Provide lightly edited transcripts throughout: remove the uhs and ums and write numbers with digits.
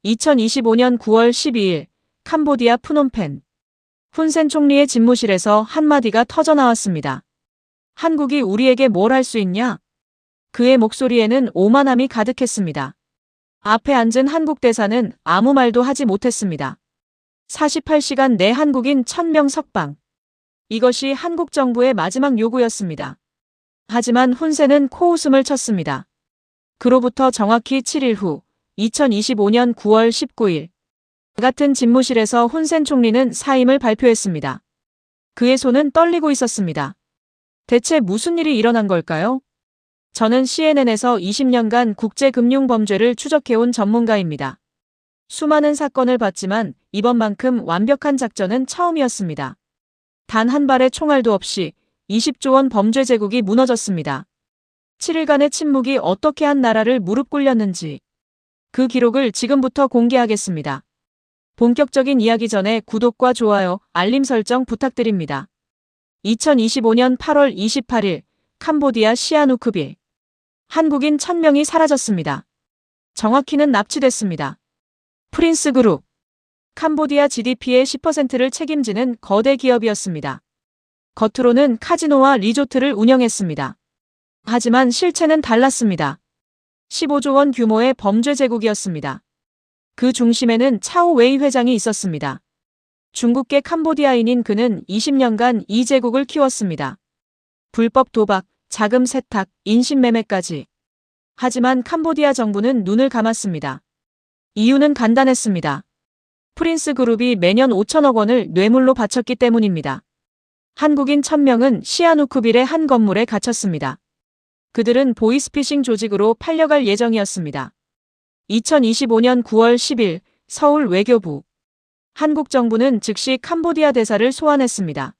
2025년 9월 12일 캄보디아 프놈펜. 훈센 총리의 집무실에서 한마디가 터져나왔습니다. 한국이 우리에게 뭘 할 수 있냐? 그의 목소리에는 오만함이 가득했습니다. 앞에 앉은 한국 대사는 아무 말도 하지 못했습니다. 48시간 내 한국인 1000명 석방. 이것이 한국 정부의 마지막 요구였습니다. 하지만 훈센은 코웃음을 쳤습니다. 그로부터 정확히 7일 후 2025년 9월 19일 같은 집무실에서 훈센 총리는 사임을 발표했습니다. 그의 손은 떨리고 있었습니다. 대체 무슨 일이 일어난 걸까요? 저는 CNN에서 20년간 국제금융범죄를 추적해온 전문가입니다. 수많은 사건을 봤지만 이번만큼 완벽한 작전은 처음이었습니다. 단 한 발의 총알도 없이 20조 원 범죄 제국이 무너졌습니다. 7일간의 침묵이 어떻게 한 나라를 무릎 꿇렸는지 그 기록을 지금부터 공개하겠습니다. 본격적인 이야기 전에 구독과 좋아요, 알림 설정 부탁드립니다. 2025년 8월 28일 캄보디아 시아누크빌. 한국인 1000명이 사라졌습니다. 정확히는 납치됐습니다. 프린스그룹. 캄보디아 GDP의 10%를 책임지는 거대 기업이었습니다. 겉으로는 카지노와 리조트를 운영했습니다. 하지만 실체는 달랐습니다. 15조 원 규모의 범죄 제국이었습니다. 그 중심에는 차오 웨이 회장이 있었습니다. 중국계 캄보디아인인 그는 20년간 이 제국을 키웠습니다. 불법 도박, 자금 세탁, 인신매매까지. 하지만 캄보디아 정부는 눈을 감았습니다. 이유는 간단했습니다. 프린스 그룹이 매년 5천억 원을 뇌물로 바쳤기 때문입니다. 한국인 1000명은 시아누크빌의 한 건물에 갇혔습니다. 그들은 보이스피싱 조직으로 팔려갈 예정이었습니다. 2025년 9월 10일 서울 외교부. 한국 정부는 즉시 캄보디아 대사를 소환했습니다.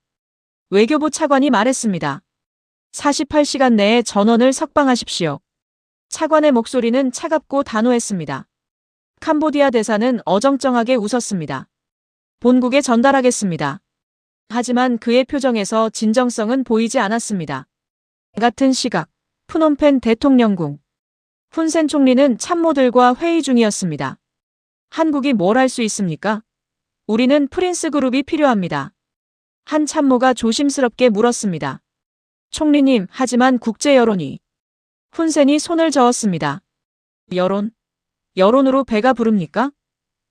외교부 차관이 말했습니다. 48시간 내에 전원을 석방하십시오. 차관의 목소리는 차갑고 단호했습니다. 캄보디아 대사는 어정쩡하게 웃었습니다. 본국에 전달하겠습니다. 하지만 그의 표정에서 진정성은 보이지 않았습니다. 같은 시각 프놈펜 대통령궁. 훈센 총리는 참모들과 회의 중이었습니다. 한국이 뭘 할 수 있습니까? 우리는 프린스 그룹이 필요합니다. 한 참모가 조심스럽게 물었습니다. 총리님, 하지만 국제 여론이. 훈센이 손을 저었습니다. 여론? 여론으로 배가 부릅니까?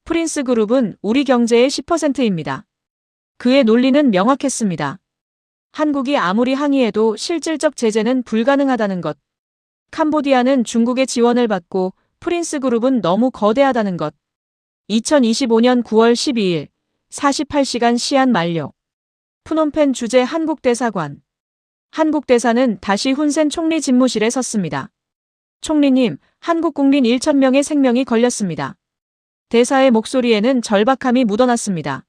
프린스 그룹은 우리 경제의 10%입니다. 그의 논리는 명확했습니다. 한국이 아무리 항의해도 실질적 제재는 불가능하다는 것. 캄보디아는 중국의 지원을 받고 프린스 그룹은 너무 거대하다는 것. 2025년 9월 12일 48시간 시한 만료. 프놈펜 주재 한국 대사관. 한국 대사는 다시 훈센 총리 집무실에 섰습니다. 총리님, 한국 국민 1000명의 생명이 걸렸습니다. 대사의 목소리에는 절박함이 묻어났습니다.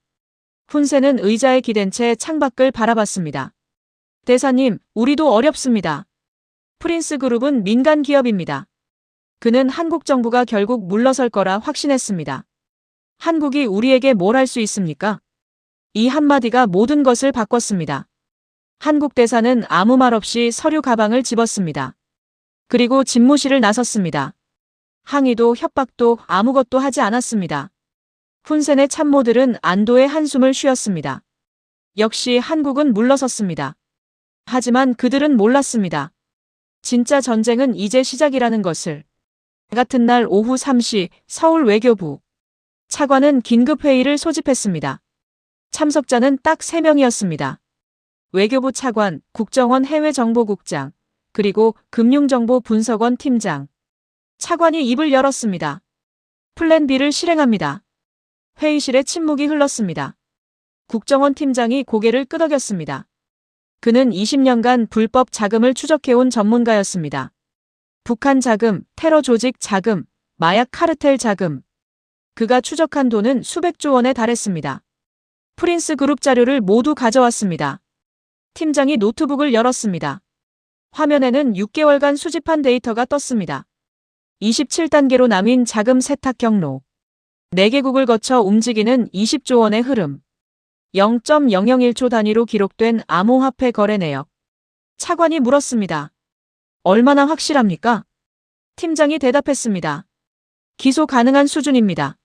훈센은 의자에 기댄 채 창밖을 바라봤습니다. 대사님, 우리도 어렵습니다. 프린스 그룹은 민간 기업입니다. 그는 한국 정부가 결국 물러설 거라 확신했습니다. 한국이 우리에게 뭘 할 수 있습니까? 이 한마디가 모든 것을 바꿨습니다. 한국 대사는 아무 말 없이 서류 가방을 집었습니다. 그리고 집무실을 나섰습니다. 항의도 협박도 아무것도 하지 않았습니다. 훈센의 참모들은 안도의 한숨을 쉬었습니다. 역시 한국은 물러섰습니다. 하지만 그들은 몰랐습니다. 진짜 전쟁은 이제 시작이라는 것을. 같은 날 오후 3시 서울 외교부. 차관은 긴급회의를 소집했습니다. 참석자는 딱 3명이었습니다. 외교부 차관, 국정원 해외정보국장, 그리고 금융정보분석원 팀장. 차관이 입을 열었습니다. 플랜 B를 실행합니다. 회의실에 침묵이 흘렀습니다. 국정원 팀장이 고개를 끄덕였습니다. 그는 20년간 불법 자금을 추적해온 전문가였습니다. 북한 자금, 테러 조직 자금, 마약 카르텔 자금. 그가 추적한 돈은 수백조 원에 달했습니다. 프린스 그룹 자료를 모두 가져왔습니다. 팀장이 노트북을 열었습니다. 화면에는 6개월간 수집한 데이터가 떴습니다. 27단계로 나뉜 자금 세탁 경로. 4개국을 거쳐 움직이는 20조 원의 흐름. 0.001초 단위로 기록된 암호화폐 거래 내역. 차관이 물었습니다. 얼마나 확실합니까? 팀장이 대답했습니다. 기소 가능한 수준입니다.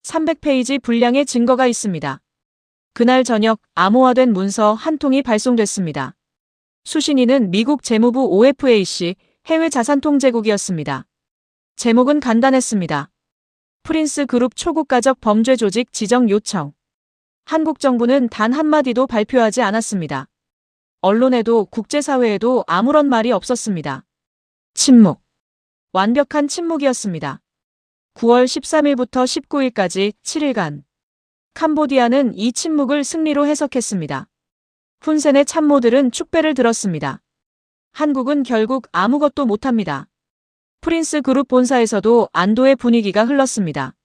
300페이지 분량의 증거가 있습니다. 그날 저녁 암호화된 문서 한 통이 발송됐습니다. 수신인은 미국 재무부 OFAC 해외자산통제국이었습니다. 제목은 간단했습니다. 프린스 그룹 초국가적 범죄 조직 지정 요청. 한국 정부는 단 한마디도 발표하지 않았습니다. 언론에도 국제사회에도 아무런 말이 없었습니다. 침묵. 완벽한 침묵이었습니다. 9월 13일부터 19일까지 7일간. 캄보디아는 이 침묵을 승리로 해석했습니다. 훈센의 참모들은 축배를 들었습니다. 한국은 결국 아무것도 못합니다. 프린스 그룹 본사에서도 안도의 분위기가 흘렀습니다.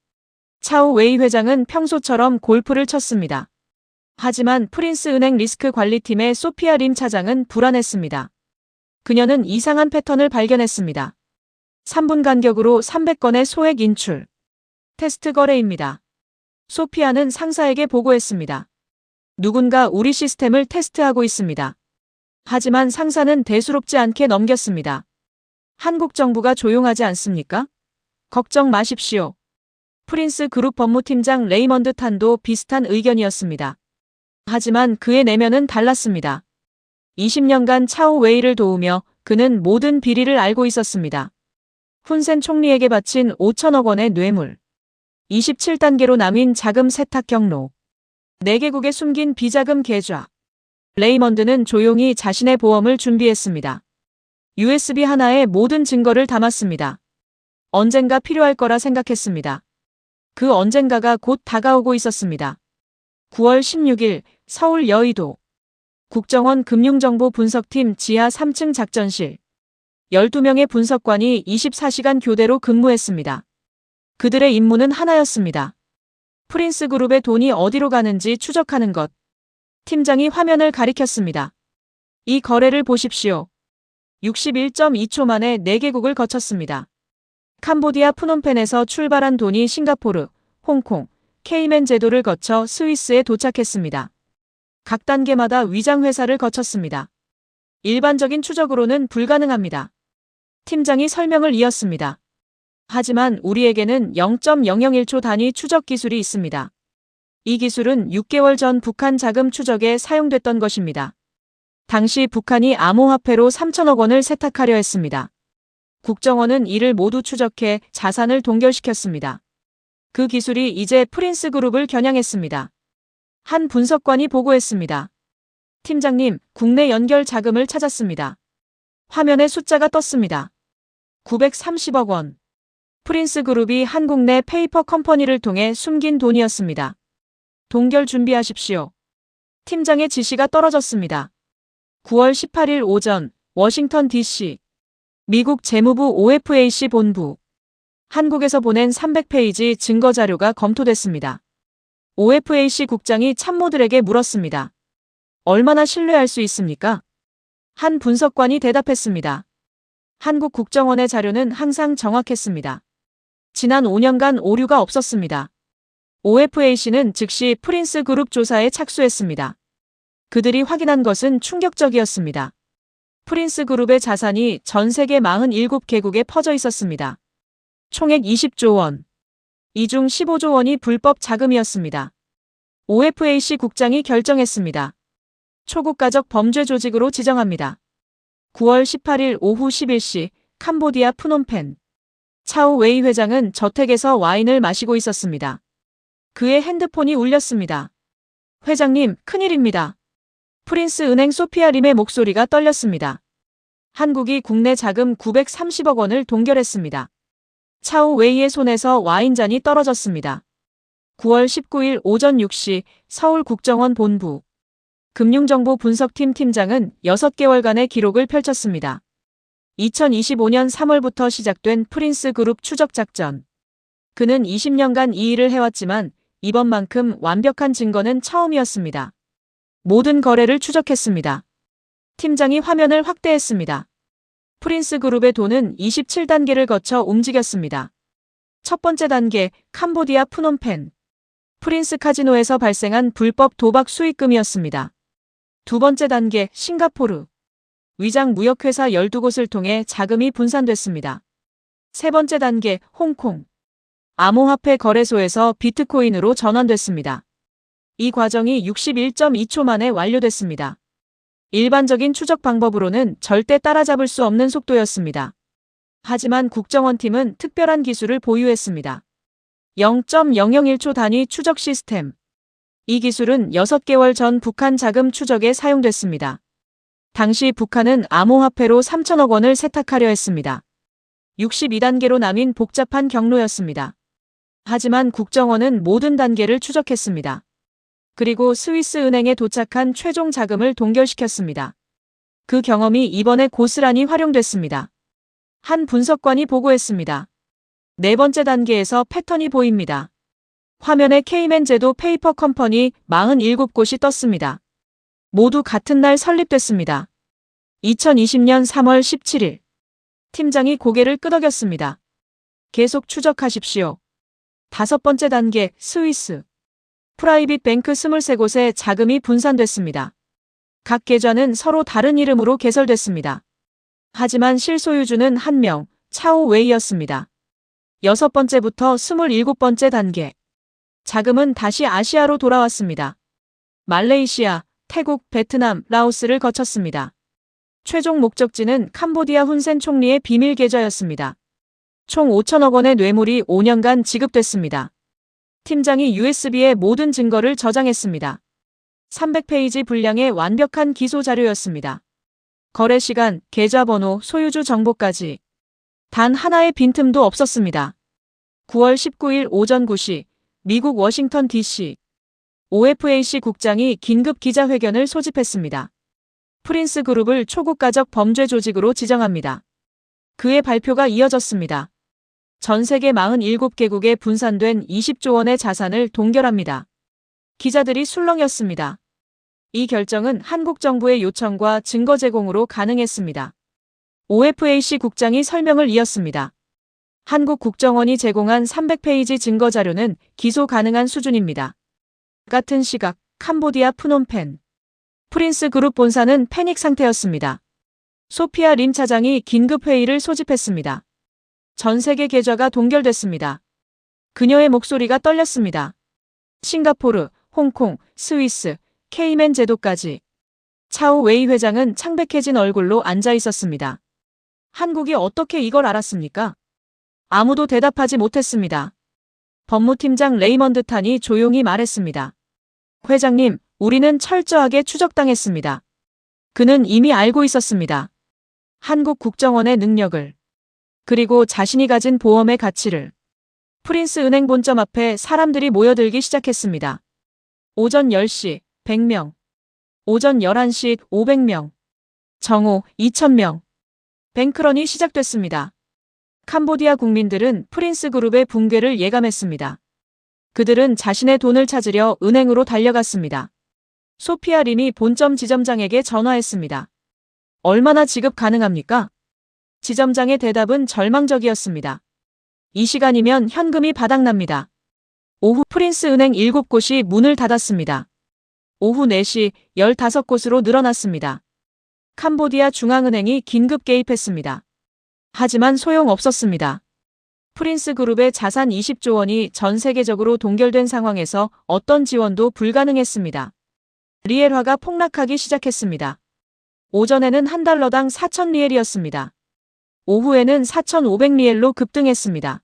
차오 웨이 회장은 평소처럼 골프를 쳤습니다. 하지만 프린스 은행 리스크 관리팀의 소피아 림 차장은 불안했습니다. 그녀는 이상한 패턴을 발견했습니다. 3분 간격으로 300건의 소액 인출. 테스트 거래입니다. 소피아는 상사에게 보고했습니다. 누군가 우리 시스템을 테스트하고 있습니다. 하지만 상사는 대수롭지 않게 넘겼습니다. 한국 정부가 조용하지 않습니까? 걱정 마십시오. 프린스 그룹 법무팀장 레이먼드 탄도 비슷한 의견이었습니다. 하지만 그의 내면은 달랐습니다. 20년간 차오 웨이를 도우며 그는 모든 비리를 알고 있었습니다. 훈센 총리에게 바친 5천억 원의 뇌물. 27단계로 나뉜 자금 세탁 경로. 4개국에 숨긴 비자금 계좌. 레이먼드는 조용히 자신의 보험을 준비했습니다. USB 하나에 모든 증거를 담았습니다. 언젠가 필요할 거라 생각했습니다. 그 언젠가가 곧 다가오고 있었습니다. 9월 16일 서울 여의도. 국정원 금융정보분석팀 지하 3층 작전실. 12명의 분석관이 24시간 교대로 근무했습니다. 그들의 임무는 하나였습니다. 프린스 그룹의 돈이 어디로 가는지 추적하는 것. 팀장이 화면을 가리켰습니다. 이 거래를 보십시오. 61.2초 만에 4개국을 거쳤습니다. 캄보디아 프놈펜에서 출발한 돈이 싱가포르, 홍콩, 케이맨 제도를 거쳐 스위스에 도착했습니다. 각 단계마다 위장회사를 거쳤습니다. 일반적인 추적으로는 불가능합니다. 팀장이 설명을 이었습니다. 하지만 우리에게는 0.001초 단위 추적 기술이 있습니다. 이 기술은 6개월 전 북한 자금 추적에 사용됐던 것입니다. 당시 북한이 암호화폐로 3천억 원을 세탁하려 했습니다. 국정원은 이를 모두 추적해 자산을 동결시켰습니다. 그 기술이 이제 프린스 그룹을 겨냥했습니다. 한 분석관이 보고했습니다. 팀장님, 국내 연결 자금을 찾았습니다. 화면에 숫자가 떴습니다. 930억 원. 프린스 그룹이 한국 내 페이퍼 컴퍼니를 통해 숨긴 돈이었습니다. 동결 준비하십시오. 팀장의 지시가 떨어졌습니다. 9월 18일 오전 워싱턴 DC. 미국 재무부 OFAC 본부. 한국에서 보낸 300페이지 증거자료가 검토됐습니다. OFAC 국장이 참모들에게 물었습니다. 얼마나 신뢰할 수 있습니까? 한 분석관이 대답했습니다. 한국 국정원의 자료는 항상 정확했습니다. 지난 5년간 오류가 없었습니다. OFAC는 즉시 프린스 그룹 조사에 착수했습니다. 그들이 확인한 것은 충격적이었습니다. 프린스 그룹의 자산이 전 세계 47개국에 퍼져 있었습니다. 총액 20조 원. 이 중 15조 원이 불법 자금이었습니다. OFAC 국장이 결정했습니다. 초국가적 범죄 조직으로 지정합니다. 9월 18일 오후 11시 캄보디아 프놈펜. 차오 웨이 회장은 저택에서 와인을 마시고 있었습니다. 그의 핸드폰이 울렸습니다. 회장님, 큰일입니다. 프린스 은행 소피아 림의 목소리가 떨렸습니다. 한국이 국내 자금 930억 원을 동결했습니다. 차오 웨이의 손에서 와인잔이 떨어졌습니다. 9월 19일 오전 6시 서울 국정원 본부. 금융정보분석팀 팀장은 6개월간의 기록을 펼쳤습니다. 2025년 3월부터 시작된 프린스 그룹 추적 작전. 그는 20년간 이 일을 해왔지만 이번만큼 완벽한 증거는 처음이었습니다. 모든 거래를 추적했습니다. 팀장이 화면을 확대했습니다. 프린스 그룹의 돈은 27단계를 거쳐 움직였습니다. 첫 번째 단계, 캄보디아 프놈펜. 프린스 카지노에서 발생한 불법 도박 수익금이었습니다. 두 번째 단계, 싱가포르. 위장 무역회사 12곳을 통해 자금이 분산됐습니다. 세 번째 단계, 홍콩. 암호화폐 거래소에서 비트코인으로 전환됐습니다. 이 과정이 61.2초 만에 완료됐습니다. 일반적인 추적 방법으로는 절대 따라잡을 수 없는 속도였습니다. 하지만 국정원팀은 특별한 기술을 보유했습니다. 0.001초 단위 추적 시스템. 이 기술은 6개월 전 북한 자금 추적에 사용됐습니다. 당시 북한은 암호화폐로 3천억 원을 세탁하려 했습니다. 62단계로 나뉜 복잡한 경로였습니다. 하지만 국정원은 모든 단계를 추적했습니다. 그리고 스위스 은행에 도착한 최종 자금을 동결시켰습니다. 그 경험이 이번에 고스란히 활용됐습니다. 한 분석관이 보고했습니다. 네 번째 단계에서 패턴이 보입니다. 화면에 케이맨 제도 페이퍼 컴퍼니 47곳이 떴습니다. 모두 같은 날 설립됐습니다. 2020년 3월 17일. 팀장이 고개를 끄덕였습니다. 계속 추적하십시오. 다섯 번째 단계, 스위스. 프라이빗 뱅크 23곳에 자금이 분산됐습니다. 각 계좌는 서로 다른 이름으로 개설됐습니다. 하지만 실소유주는 한 명, 차오 웨이였습니다. 여섯 번째부터 27번째 단계. 자금은 다시 아시아로 돌아왔습니다. 말레이시아, 태국, 베트남, 라오스를 거쳤습니다. 최종 목적지는 캄보디아 훈센 총리의 비밀 계좌였습니다. 총 5천억 원의 뇌물이 5년간 지급됐습니다. 팀장이 USB에 모든 증거를 저장했습니다. 300페이지 분량의 완벽한 기소 자료였습니다. 거래 시간, 계좌번호, 소유주 정보까지. 단 하나의 빈틈도 없었습니다. 9월 19일 오전 9시, 미국 워싱턴 DC. OFAC 국장이 긴급 기자회견을 소집했습니다. 프린스 그룹을 초국가적 범죄 조직으로 지정합니다. 그의 발표가 이어졌습니다. 전 세계 47개국에 분산된 20조 원의 자산을 동결합니다. 기자들이 술렁였습니다. 이 결정은 한국 정부의 요청과 증거 제공으로 가능했습니다. OFAC 국장이 설명을 이었습니다. 한국 국정원이 제공한 300페이지 증거 자료는 기소 가능한 수준입니다. 같은 시각, 캄보디아 프놈펜. 프린스 그룹 본사는 패닉 상태였습니다. 소피아 림 차장이 긴급 회의를 소집했습니다. 전 세계 계좌가 동결됐습니다. 그녀의 목소리가 떨렸습니다. 싱가포르, 홍콩, 스위스, 케이맨 제도까지. 차오 웨이 회장은 창백해진 얼굴로 앉아 있었습니다. 한국이 어떻게 이걸 알았습니까? 아무도 대답하지 못했습니다. 법무팀장 레이먼드 탄이 조용히 말했습니다. 회장님, 우리는 철저하게 추적당했습니다. 그는 이미 알고 있었습니다. 한국 국정원의 능력을. 그리고 자신이 가진 보험의 가치를. 프린스 은행 본점 앞에 사람들이 모여들기 시작했습니다. 오전 10시, 100명. 오전 11시, 500명. 정오, 2000명. 뱅크런이 시작됐습니다. 캄보디아 국민들은 프린스 그룹의 붕괴를 예감했습니다. 그들은 자신의 돈을 찾으려 은행으로 달려갔습니다. 소피아 림이 본점 지점장에게 전화했습니다. 얼마나 지급 가능합니까? 지점장의 대답은 절망적이었습니다. 이 시간이면 현금이 바닥납니다. 오후 프린스 은행 7곳이 문을 닫았습니다. 오후 4시 15곳으로 늘어났습니다. 캄보디아 중앙은행이 긴급 개입했습니다. 하지만 소용없었습니다. 프린스 그룹의 자산 20조 원이 전 세계적으로 동결된 상황에서 어떤 지원도 불가능했습니다. 리엘화가 폭락하기 시작했습니다. 오전에는 한 달러당 4,000리엘이었습니다. 오후에는 4,500리엘로 급등했습니다.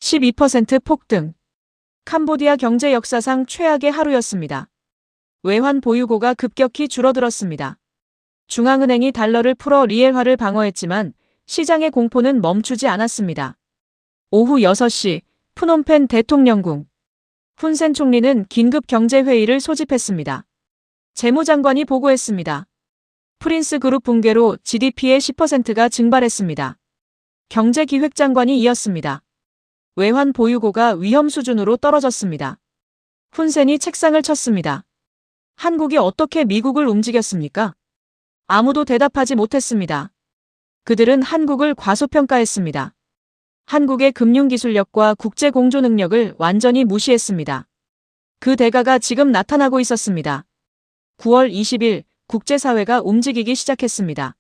12% 폭등. 캄보디아 경제 역사상 최악의 하루였습니다. 외환 보유고가 급격히 줄어들었습니다. 중앙은행이 달러를 풀어 리엘화를 방어했지만 시장의 공포는 멈추지 않았습니다. 오후 6시 프놈펜 대통령궁. 훈센 총리는 긴급 경제회의를 소집했습니다. 재무장관이 보고했습니다. 프린스 그룹 붕괴로 GDP의 10%가 증발했습니다. 경제기획장관이 이었습니다. 외환 보유고가 위험 수준으로 떨어졌습니다. 훈센이 책상을 쳤습니다. 한국이 어떻게 미국을 움직였습니까? 아무도 대답하지 못했습니다. 그들은 한국을 과소평가했습니다. 한국의 금융기술력과 국제공조 능력을 완전히 무시했습니다. 그 대가가 지금 나타나고 있었습니다. 9월 20일 국제사회가 움직이기 시작했습니다.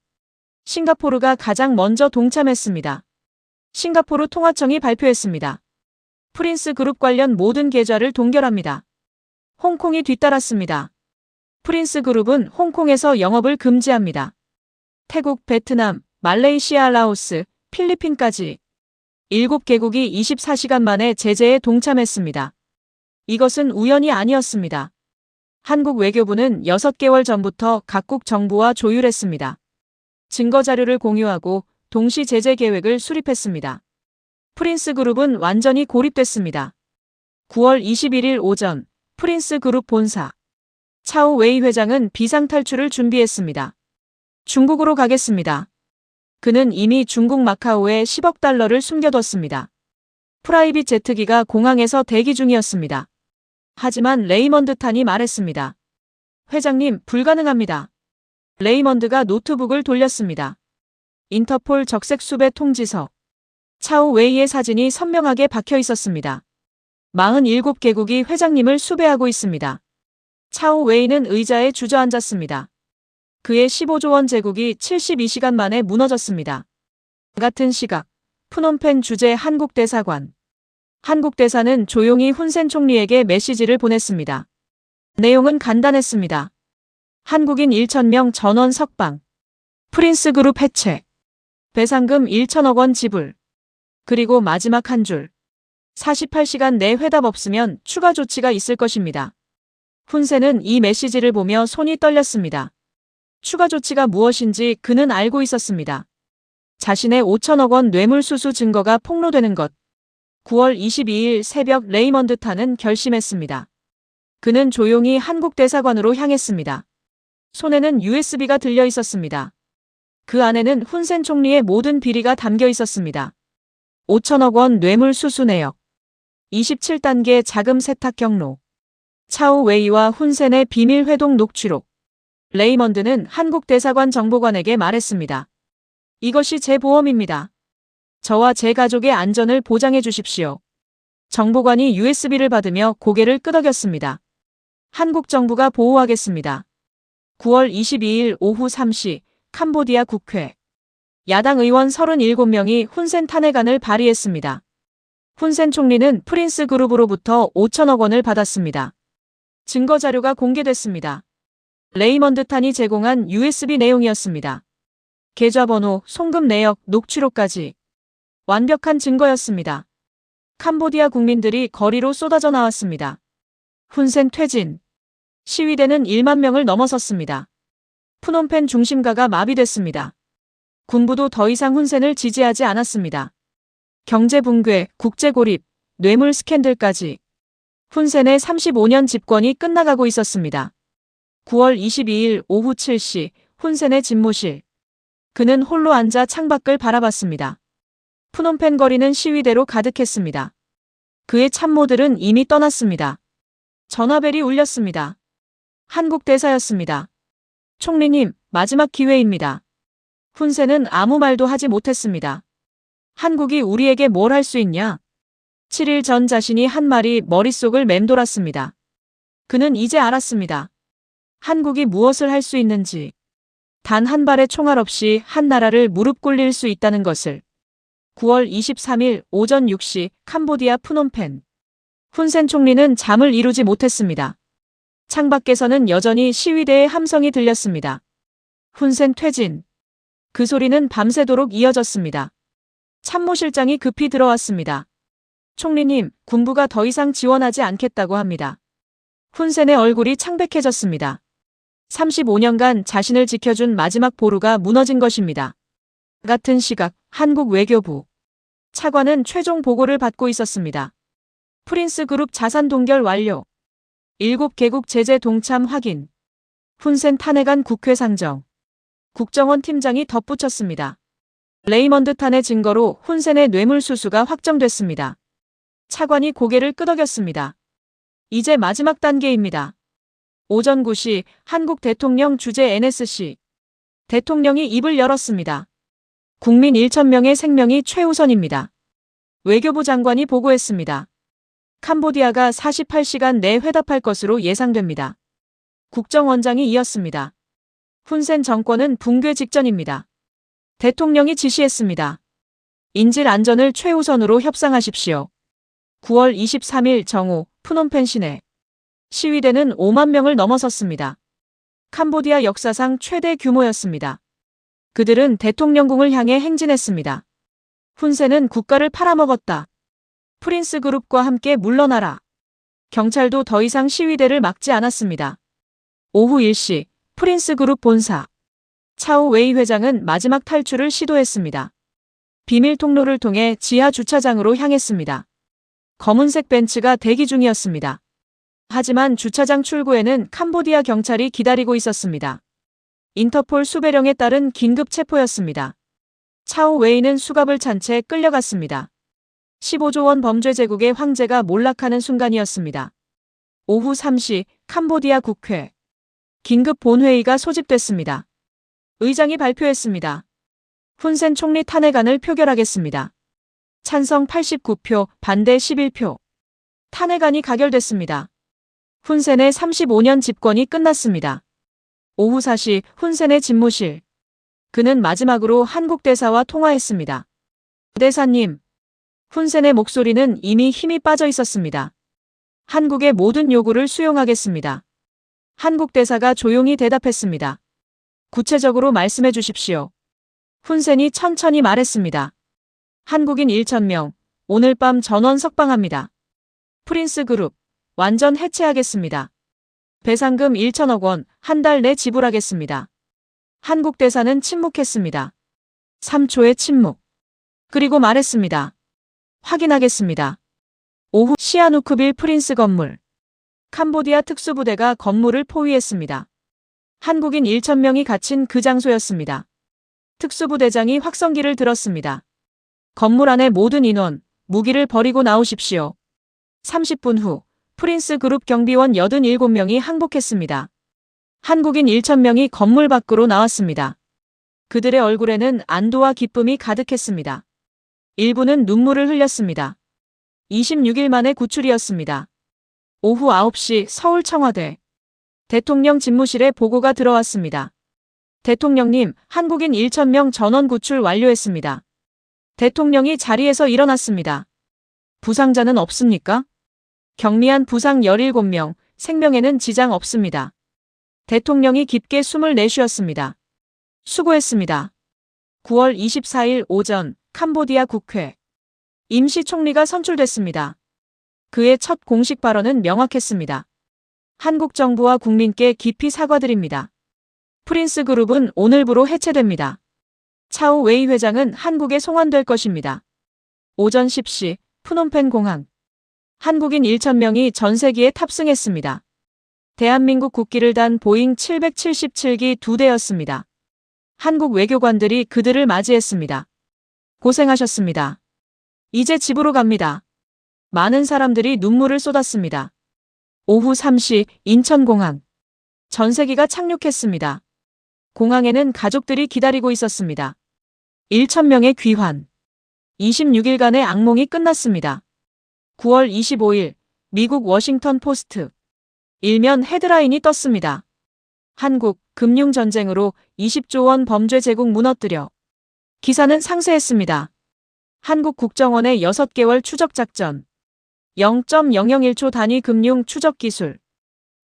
싱가포르가 가장 먼저 동참했습니다. 싱가포르 통화청이 발표했습니다. 프린스 그룹 관련 모든 계좌를 동결합니다. 홍콩이 뒤따랐습니다. 프린스 그룹은 홍콩에서 영업을 금지합니다. 태국, 베트남, 말레이시아, 라오스, 필리핀까지 7개국이 24시간 만에 제재에 동참했습니다. 이것은 우연이 아니었습니다. 한국 외교부는 6개월 전부터 각국 정부와 조율했습니다. 증거 자료를 공유하고 동시 제재 계획을 수립했습니다. 프린스 그룹은 완전히 고립됐습니다. 9월 21일 오전 프린스 그룹 본사 차오 웨이 회장은 비상탈출을 준비했습니다. 중국으로 가겠습니다. 그는 이미 중국 마카오에 10억 달러를 숨겨뒀습니다. 프라이빗 제트기가 공항에서 대기 중이었습니다. 하지만 레이먼드 탄이 말했습니다. 회장님, 불가능합니다. 레이먼드가 노트북을 돌렸습니다. 인터폴 적색 수배 통지서. 차오 웨이의 사진이 선명하게 박혀 있었습니다. 47개국이 회장님을 수배하고 있습니다. 차오 웨이는 의자에 주저앉았습니다. 그의 15조 원 제국이 72시간 만에 무너졌습니다. 같은 시각, 푸놈펜 주재 한국 대사관. 한국 대사는 조용히 훈센 총리에게 메시지를 보냈습니다. 내용은 간단했습니다. 한국인 1,000명 전원 석방. 프린스 그룹 해체. 배상금 1천억 원 지불. 그리고 마지막 한 줄. 48시간 내 회답 없으면 추가 조치가 있을 것입니다. 훈센은 이 메시지를 보며 손이 떨렸습니다. 추가 조치가 무엇인지 그는 알고 있었습니다. 자신의 5천억 원 뇌물수수 증거가 폭로되는 것. 9월 22일 새벽 레이먼드 탄은 결심했습니다. 그는 조용히 한국 대사관으로 향했습니다. 손에는 USB가 들려 있었습니다. 그 안에는 훈센 총리의 모든 비리가 담겨 있었습니다. 5천억 원 뇌물수수 내역. 27단계 자금 세탁 경로. 차오 웨이와 훈센의 비밀 회동 녹취록. 레이먼드는 한국 대사관 정보관에게 말했습니다. 이것이 제 보험입니다. 저와 제 가족의 안전을 보장해 주십시오. 정보관이 USB를 받으며 고개를 끄덕였습니다. 한국 정부가 보호하겠습니다. 9월 22일 오후 3시 캄보디아 국회. 야당 의원 37명이 훈센 탄핵안을 발의했습니다. 훈센 총리는 프린스 그룹으로부터 5천억 원을 받았습니다. 증거 자료가 공개됐습니다. 레이먼드 탄이 제공한 USB 내용이었습니다. 계좌번호, 송금 내역, 녹취록까지 완벽한 증거였습니다. 캄보디아 국민들이 거리로 쏟아져 나왔습니다. 훈센 퇴진. 시위대는 1만 명을 넘어섰습니다. 푸놈펜 중심가가 마비됐습니다. 군부도 더 이상 훈센을 지지하지 않았습니다. 경제 붕괴, 국제 고립, 뇌물 스캔들까지. 훈센의 35년 집권이 끝나가고 있었습니다. 9월 22일 오후 7시 훈센의 집무실. 그는 홀로 앉아 창밖을 바라봤습니다. 푸놈펜 거리는 시위대로 가득했습니다. 그의 참모들은 이미 떠났습니다. 전화벨이 울렸습니다. 한국 대사였습니다. 총리님, 마지막 기회입니다. 훈센은 아무 말도 하지 못했습니다. 한국이 우리에게 뭘 할 수 있냐? 7일 전 자신이 한 말이 머릿속을 맴돌았습니다. 그는 이제 알았습니다. 한국이 무엇을 할 수 있는지. 단 한 발의 총알 없이 한 나라를 무릎 꿇릴 수 있다는 것을. 9월 23일 오전 6시 캄보디아 푸놈펜. 훈센 총리는 잠을 이루지 못했습니다. 창밖에서는 여전히 시위대의 함성이 들렸습니다. 훈센 퇴진. 그 소리는 밤새도록 이어졌습니다. 참모실장이 급히 들어왔습니다. 총리님, 군부가 더 이상 지원하지 않겠다고 합니다. 훈센의 얼굴이 창백해졌습니다. 35년간 자신을 지켜준 마지막 보루가 무너진 것입니다. 같은 시각 한국 외교부. 차관은 최종 보고를 받고 있었습니다. 프린스 그룹 자산 동결 완료. 7개국 제재 동참 확인. 훈센 탄핵안 국회 상정. 국정원 팀장이 덧붙였습니다. 레이먼드 탄의 증거로 훈센의 뇌물수수가 확정됐습니다. 차관이 고개를 끄덕였습니다. 이제 마지막 단계입니다. 오전 9시 한국 대통령 주재 NSC. 대통령이 입을 열었습니다. 국민 1,000명의 생명이 최우선입니다. 외교부 장관이 보고했습니다. 캄보디아가 48시간 내 회답할 것으로 예상됩니다. 국정원장이 이었습니다. 훈센 정권은 붕괴 직전입니다. 대통령이 지시했습니다. 인질 안전을 최우선으로 협상하십시오. 9월 23일 정오 프놈펜 시내. 시위대는 5만 명을 넘어섰습니다. 캄보디아 역사상 최대 규모였습니다. 그들은 대통령궁을 향해 행진했습니다. 훈센은 국가를 팔아먹었다. 프린스 그룹과 함께 물러나라. 경찰도 더 이상 시위대를 막지 않았습니다. 오후 1시 프린스 그룹 본사. 차오 웨이 회장은 마지막 탈출을 시도했습니다. 비밀 통로를 통해 지하 주차장으로 향했습니다. 검은색 벤츠가 대기 중이었습니다. 하지만 주차장 출구에는 캄보디아 경찰이 기다리고 있었습니다. 인터폴 수배령에 따른 긴급 체포였습니다. 차오 웨이는 수갑을 찬 채 끌려갔습니다. 15조 원 범죄 제국의 황제가 몰락하는 순간이었습니다. 오후 3시 캄보디아 국회. 긴급 본회의가 소집됐습니다. 의장이 발표했습니다. 훈센 총리 탄핵안을 표결하겠습니다. 찬성 89표, 반대 11표. 탄핵안이 가결됐습니다. 훈센의 35년 집권이 끝났습니다. 오후 4시 훈센의 집무실. 그는 마지막으로 한국 대사와 통화했습니다. 대사님. 훈센의 목소리는 이미 힘이 빠져 있었습니다. 한국의 모든 요구를 수용하겠습니다. 한국 대사가 조용히 대답했습니다. 구체적으로 말씀해 주십시오. 훈센이 천천히 말했습니다. 한국인 1,000명, 오늘 밤 전원 석방합니다. 프린스 그룹, 완전 해체하겠습니다. 배상금 1,000억 원, 한 달 내 지불하겠습니다. 한국 대사는 침묵했습니다. 3초의 침묵. 그리고 말했습니다. 확인하겠습니다. 오후 시아누크빌 프린스 건물. 캄보디아 특수부대가 건물을 포위했습니다. 한국인 1,000명이 갇힌 그 장소였습니다. 특수부대장이 확성기를 들었습니다. 건물 안의 모든 인원, 무기를 버리고 나오십시오. 30분 후 프린스 그룹 경비원 87명이 항복했습니다. 한국인 1,000명이 건물 밖으로 나왔습니다. 그들의 얼굴에는 안도와 기쁨이 가득했습니다. 일부는 눈물을 흘렸습니다. 26일 만의 구출이었습니다. 오후 9시 서울 청와대. 대통령 집무실에 보고가 들어왔습니다. 대통령님, 한국인 1,000명 전원 구출 완료했습니다. 대통령이 자리에서 일어났습니다. 부상자는 없습니까? 격리한 부상 17명, 생명에는 지장 없습니다. 대통령이 깊게 숨을 내쉬었습니다. 수고했습니다. 9월 24일 오전 캄보디아 국회. 임시 총리가 선출됐습니다. 그의 첫 공식 발언은 명확했습니다. 한국 정부와 국민께 깊이 사과드립니다. 프린스 그룹은 오늘부로 해체됩니다. 차오 웨이 회장은 한국에 송환될 것입니다. 오전 10시 프놈펜 공항. 한국인 1,000명이 전세기에 탑승했습니다. 대한민국 국기를 단 보잉 777기 2대였습니다. 한국 외교관들이 그들을 맞이했습니다. 고생하셨습니다. 이제 집으로 갑니다. 많은 사람들이 눈물을 쏟았습니다. 오후 3시 인천공항. 전세기가 착륙했습니다. 공항에는 가족들이 기다리고 있었습니다. 1,000명의 귀환. 26일간의 악몽이 끝났습니다. 9월 25일 미국 워싱턴 포스트. 일면 헤드라인이 떴습니다. 한국 금융전쟁으로 20조 원 범죄 제국 무너뜨려. 기사는 상세했습니다. 한국 국정원의 6개월 추적작전. 0.001초 단위 금융 추적 기술.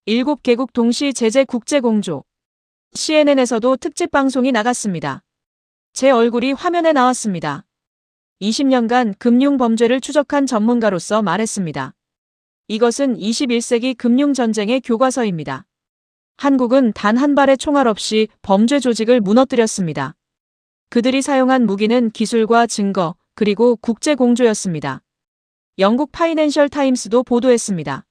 7개국 동시 제재 국제공조. CNN에서도 특집 방송이 나갔습니다. 제 얼굴이 화면에 나왔습니다. 20년간 금융 범죄를 추적한 전문가로서 말했습니다. 이것은 21세기 금융전쟁의 교과서입니다. 한국은 단 한 발의 총알 없이 범죄 조직을 무너뜨렸습니다. 그들이 사용한 무기는 기술과 증거, 그리고 국제공조였습니다. 영국 파이낸셜 타임스도 보도했습니다.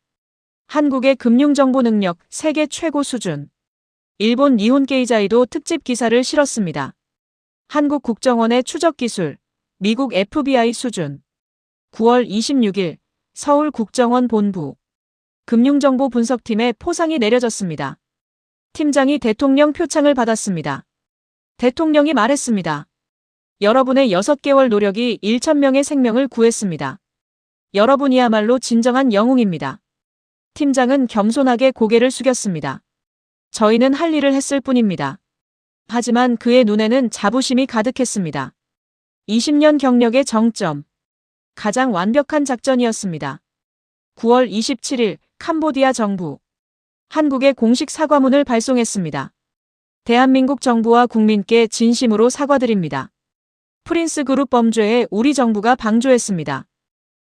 한국의 금융정보 능력 세계 최고 수준. 일본 니혼 게이자이도 특집 기사를 실었습니다. 한국 국정원의 추적 기술, 미국 FBI 수준. 9월 26일 서울 국정원 본부. 금융정보 분석팀에 포상이 내려졌습니다. 팀장이 대통령 표창을 받았습니다. 대통령이 말했습니다. 여러분의 6개월 노력이 1,000명의 생명을 구했습니다. 여러분이야말로 진정한 영웅입니다. 팀장은 겸손하게 고개를 숙였습니다. 저희는 할 일을 했을 뿐입니다. 하지만 그의 눈에는 자부심이 가득했습니다. 20년 경력의 정점. 가장 완벽한 작전이었습니다. 9월 27일 캄보디아 정부 한국에 공식 사과문을 발송했습니다. 대한민국 정부와 국민께 진심으로 사과드립니다. 프린스 그룹 범죄에 우리 정부가 방조했습니다.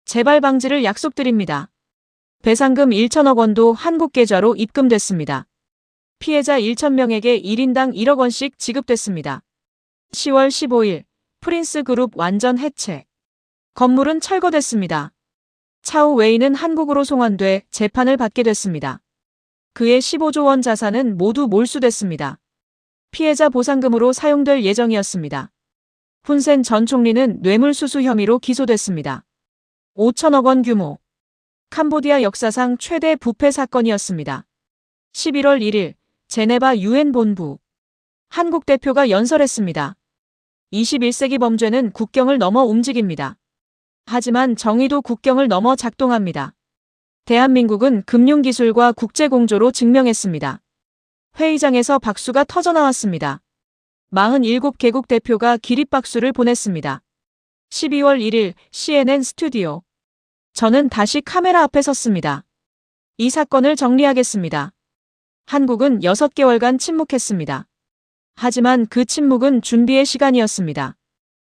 재발 방지를 약속드립니다. 배상금 1천억 원도 한국 계좌로 입금됐습니다. 피해자 1,000명에게 1인당 1억 원씩 지급됐습니다. 10월 15일 프린스 그룹 완전 해체. 건물은 철거됐습니다. 차후 웨이는 한국으로 송환돼 재판을 받게 됐습니다. 그의 15조 원 자산은 모두 몰수됐습니다. 피해자 보상금으로 사용될 예정이었습니다. 훈센 전 총리는 뇌물수수 혐의로 기소됐습니다. 5천억 원 규모. 캄보디아 역사상 최대 부패 사건이었습니다. 11월 1일 제네바 유엔 본부. 한국 대표가 연설했습니다. 21세기 범죄는 국경을 넘어 움직입니다. 하지만 정의도 국경을 넘어 작동합니다. 대한민국은 금융기술과 국제공조로 증명했습니다. 회의장에서 박수가 터져나왔습니다. 47개국 대표가 기립박수를 보냈습니다. 12월 1일 CNN 스튜디오. 저는 다시 카메라 앞에 섰습니다. 이 사건을 정리하겠습니다. 한국은 6개월간 침묵했습니다. 하지만 그 침묵은 준비의 시간이었습니다.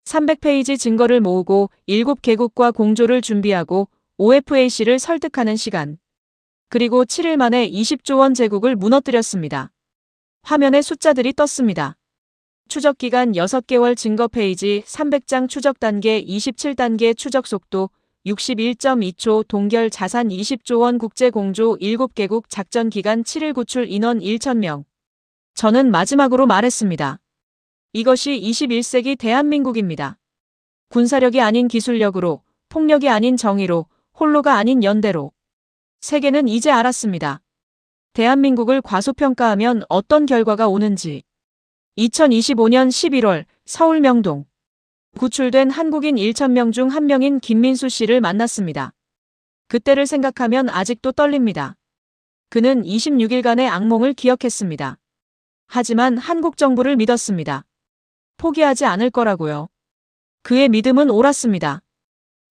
300페이지 증거를 모으고 7개국과 공조를 준비하고 OFAC를 설득하는 시간. 그리고 7일 만에 20조 원 제국을 무너뜨렸습니다. 화면에 숫자들이 떴습니다. 추적기간 6개월 증거 페이지 300장 추적 단계 27단계 추적 속도 61.2초 동결 자산 20조 원 국제 공조 7개국 작전 기간 7일 구출 인원 1,000명. 저는 마지막으로 말했습니다. 이것이 21세기 대한민국입니다. 군사력이 아닌 기술력으로, 폭력이 아닌 정의로, 홀로가 아닌 연대로. 세계는 이제 알았습니다. 대한민국을 과소평가하면 어떤 결과가 오는지. 2025년 11월 서울 명동. 구출된 한국인 1,000명 중 한 명인 김민수 씨를 만났습니다. 그때를 생각하면 아직도 떨립니다. 그는 26일간의 악몽을 기억했습니다. 하지만 한국 정부를 믿었습니다. 포기하지 않을 거라고요. 그의 믿음은 옳았습니다.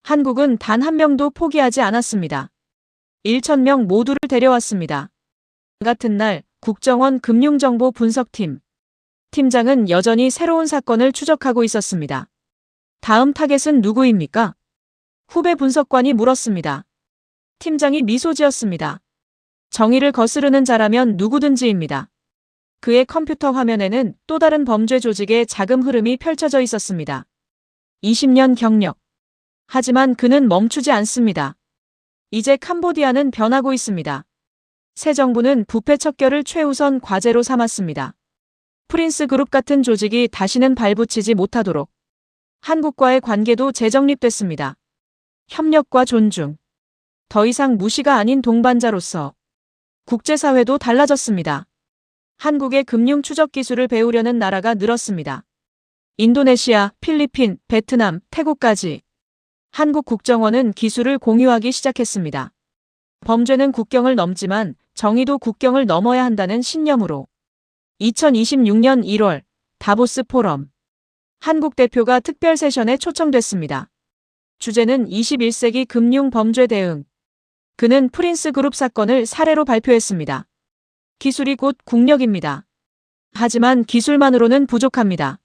한국은 단 한 명도 포기하지 않았습니다. 1,000명 모두를 데려왔습니다. 같은 날 국정원 금융정보 분석팀 팀장은 여전히 새로운 사건을 추적하고 있었습니다. 다음 타겟은 누구입니까? 후배 분석관이 물었습니다. 팀장이 미소 지었습니다. 정의를 거스르는 자라면 누구든지입니다. 그의 컴퓨터 화면에는 또 다른 범죄 조직의 자금 흐름이 펼쳐져 있었습니다. 20년 경력. 하지만 그는 멈추지 않습니다. 이제 캄보디아는 변하고 있습니다. 새 정부는 부패 척결을 최우선 과제로 삼았습니다. 프린스 그룹 같은 조직이 다시는 발붙이지 못하도록 한국과의 관계도 재정립됐습니다. 협력과 존중. 더 이상 무시가 아닌 동반자로서 국제사회도 달라졌습니다. 한국의 금융 추적 기술을 배우려는 나라가 늘었습니다. 인도네시아, 필리핀, 베트남, 태국까지. 한국 국정원은 기술을 공유하기 시작했습니다. 범죄는 국경을 넘지만 정의도 국경을 넘어야 한다는 신념으로. 2026년 1월 다보스 포럼. 한국 대표가 특별 세션에 초청됐습니다. 주제는 21세기 금융 범죄 대응. 그는 프린스 그룹 사건을 사례로 발표했습니다. 기술이 곧 국력입니다. 하지만 기술만으로는 부족합니다.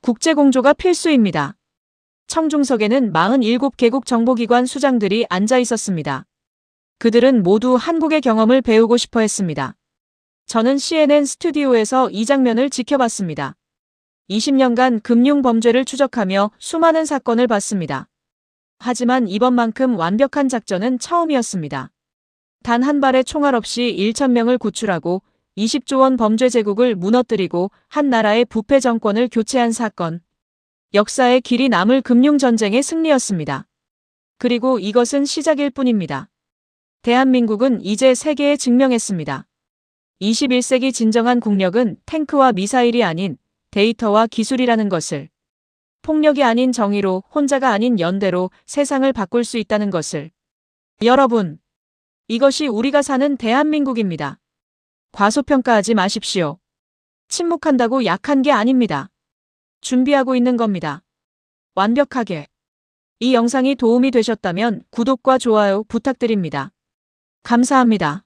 국제공조가 필수입니다. 청중석에는 47개국 정보기관 수장들이 앉아 있었습니다. 그들은 모두 한국의 경험을 배우고 싶어 했습니다. 저는 CNN 스튜디오에서 이 장면을 지켜봤습니다. 20년간 금융 범죄를 추적하며 수많은 사건을 봤습니다. 하지만 이번만큼 완벽한 작전은 처음이었습니다. 단 한 발의 총알 없이 1,000명을 구출하고 20조 원 범죄 제국을 무너뜨리고 한 나라의 부패 정권을 교체한 사건. 역사의 길이 남을 금융전쟁의 승리였습니다. 그리고 이것은 시작일 뿐입니다. 대한민국은 이제 세계에 증명했습니다. 21세기 진정한 국력은 탱크와 미사일이 아닌 데이터와 기술이라는 것을. 폭력이 아닌 정의로, 혼자가 아닌 연대로 세상을 바꿀 수 있다는 것을. 여러분, 이것이 우리가 사는 대한민국입니다. 과소평가하지 마십시오. 침묵한다고 약한 게 아닙니다. 준비하고 있는 겁니다. 완벽하게. 이 영상이 도움이 되셨다면 구독과 좋아요 부탁드립니다. 감사합니다.